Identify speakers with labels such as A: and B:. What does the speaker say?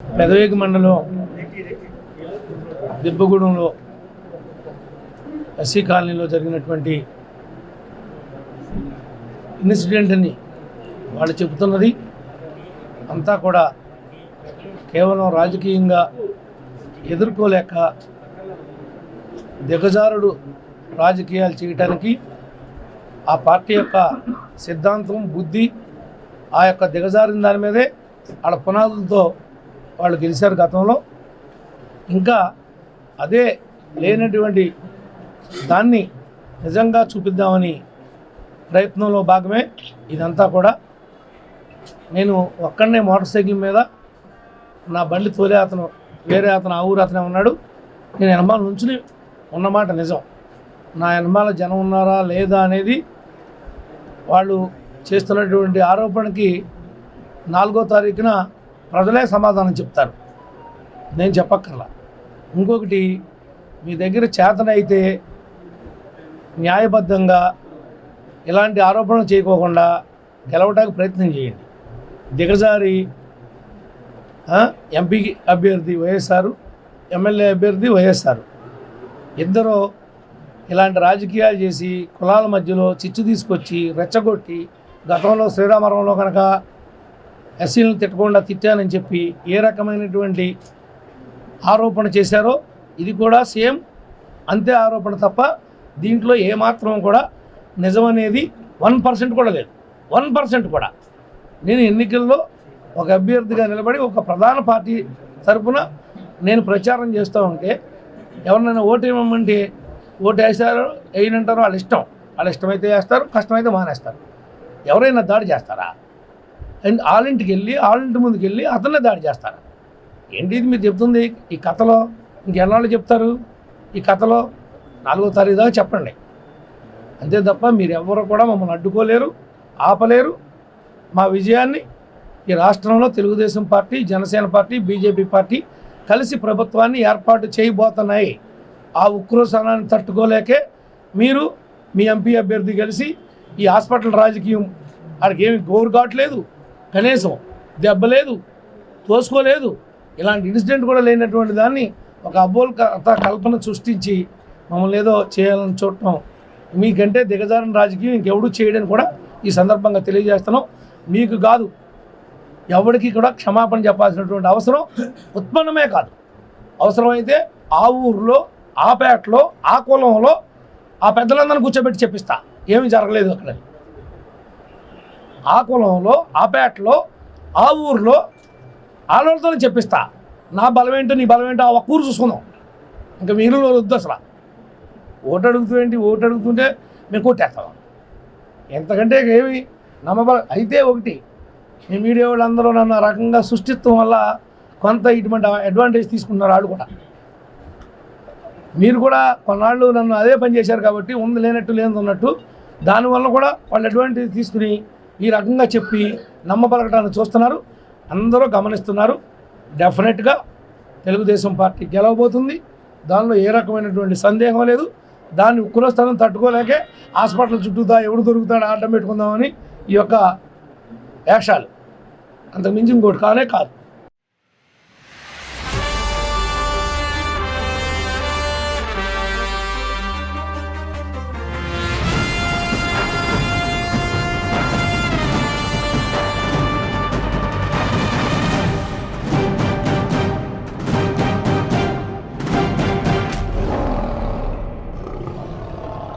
A: పెదవేగి మండలం దిబ్బగూడెంలో ఎస్సీ కాలనీలో జరిగినటువంటి ఇన్సిడెంట్ అని వాళ్ళు చెబుతున్నది అంతా కూడా కేవలం రాజకీయంగా ఎదుర్కోలేక దిగజారుడు రాజకీయాలు చేయటానికి ఆ పార్టీ యొక్క సిద్ధాంతం బుద్ధి ఆ యొక్క దిగజారిన దాని మీదే ఆడ పునాదులతో వాళ్ళు గెలిచారు గతంలో. ఇంకా అదే లేనటువంటి దాన్ని నిజంగా చూపిద్దామని ప్రయత్నంలో భాగమే ఇదంతా కూడా. నేను ఒక్కడనే మోటార్ సైకిల్ మీద నా బండి తోలే అతను వేరే అతను ఆ ఊరు అతనే ఉన్నాడు. నేను ఎనమాల నుంచుని ఉన్నమాట నిజం. నా ఎనమాల జనం ఉన్నారా లేదా అనేది వాళ్ళు చేస్తున్నటువంటి ఆరోపణకి 4వ తారీఖున ప్రజలే సమాధానం చెప్తారు, నేను చెప్పక్కర్లా. ఇంకొకటి, మీ దగ్గర చేతనైతే న్యాయబద్ధంగా ఇలాంటి ఆరోపణలు చేయకోకుండా గెలవడానికి ప్రయత్నం చేయండి. దిగజారి ఎంపీ అభ్యర్థి వైఎస్ఆర్, ఎమ్మెల్యే అభ్యర్థి వైఎస్ఆర్ ఇద్దరు ఇలాంటి రాజకీయాలు చేసి కులాల మధ్యలో చిచ్చు తీసుకొచ్చి రెచ్చగొట్టి, గతంలో శ్రీరామవరంలో కనుక ఎస్సీలను తిట్టకుండా తిట్టానని చెప్పి ఏ రకమైనటువంటి ఆరోపణ చేశారో ఇది కూడా సేమ్ అంతే ఆరోపణ తప్ప దీంట్లో ఏమాత్రం కూడా నిజమనేది 1% కూడా లేదు. 1% కూడా. నేను ఎన్నికల్లో ఒక అభ్యర్థిగా నిలబడి ఒక ప్రధాన పార్టీ తరఫున నేను ప్రచారం చేస్తూ ఉంటే ఎవరినైనా ఓటు ఇవ్వమంటే ఓటు వేసారో వేయనంటారో వాళ్ళ ఇష్టం. వాళ్ళ ఇష్టమైతే వేస్తారు, కష్టమైతే మానేస్తారు. ఎవరైనా దాడి చేస్తారా? అండ్ వాళ్ళింటికి వెళ్ళి వాళ్ళింటి ముందుకు వెళ్ళి అతన్నే దాడి చేస్తారా? ఏంటి ఇది మీరు చెప్తుంది? ఈ కథలో ఇంకెన్నాళ్ళు చెప్తారు? ఈ కథలో 4వ తారీఖు దాకా చెప్పండి, అంతే తప్ప మీరు ఎవరు కూడా మమ్మల్ని అడ్డుకోలేరు, ఆపలేరు. మా విజయాన్ని ఈ రాష్ట్రంలో Telugu Desam party, Janasena party, BJP party కలిసి ప్రభుత్వాన్ని ఏర్పాటు చేయబోతున్నాయి. ఆ ఉక్రోశానాన్ని తట్టుకోలేకే మీరు మీ ఎంపీ అభ్యర్థి కలిసి ఈ హాస్పిటల్ రాజకీయం ఆడికి ఏమి గోరు కావట్లేదు, కనీసం దెబ్బలేదు, తోసుకోలేదు. ఇలాంటి ఇన్సిడెంట్ కూడా లేనటువంటి దాన్ని ఒక అబ్బోల్ కల్పన సృష్టించి మమ్మల్ని ఏదో చేయాలని చూడటం మీకంటే దిగజారిన రాజకీయం ఇంకెవడూ చేయడని కూడా ఈ సందర్భంగా తెలియజేస్తున్నాం. మీకు కాదు, ఎవరికి కూడా క్షమాపణ చెప్పాల్సినటువంటి అవసరం ఉత్పన్నమే కాదు. అవసరమైతే ఆ ఊరిలో, ఆ పేటలో, ఆ కులంలో ఆ పెద్దలందరినీ కూర్చోబెట్టి చెప్పిస్తా ఏమీ జరగలేదు అక్కడ. ఆ కులంలో, ఆ పేటలో, ఆ ఊరిలో ఆలోచనతోనే చెప్పిస్తా. నా బలమేంటో నీ బలమేంటో ఆ ఒక్క ఊరు చూసుకుందాం. ఇంకా మీరు వద్దు అసలు. ఓటు అడుగుతుంటే మేము కొట్టేస్తాం. ఎంతకంటే ఏమి నమ్మబల అయితే ఒకటి, మీ మీడియా వాళ్ళందరూ నన్ను ఆ రకంగా సృష్టిత్వం వల్ల కొంత ఇటువంటి అడ్వాంటేజ్ తీసుకున్నారు. వాళ్ళు కూడా, మీరు కూడా కొన్నాళ్ళు నన్ను అదే పని చేశారు కాబట్టి ఉంది లేనట్టు లేనిది ఉన్నట్టు దానివల్ల కూడా వాళ్ళు అడ్వాంటేజ్ తీసుకుని ఈ రకంగా చెప్పి నమ్మబలగటాన్ని చూస్తున్నారు. అందరూ గమనిస్తున్నారు. డెఫినెట్గా తెలుగుదేశం పార్టీ గెలవబోతుంది, దానిలో ఏ రకమైనటువంటి సందేహం లేదు. దాన్ని ఉక్కురస్థానం తట్టుకోలేకే హాస్పిటల్ చుట్టూతా ఎవడు దొరుకుతాడో ఆటం పెట్టుకుందామని ఈ యొక్క వేషాలు, అంతకుమించి ఇంకోటి కానే కాదు.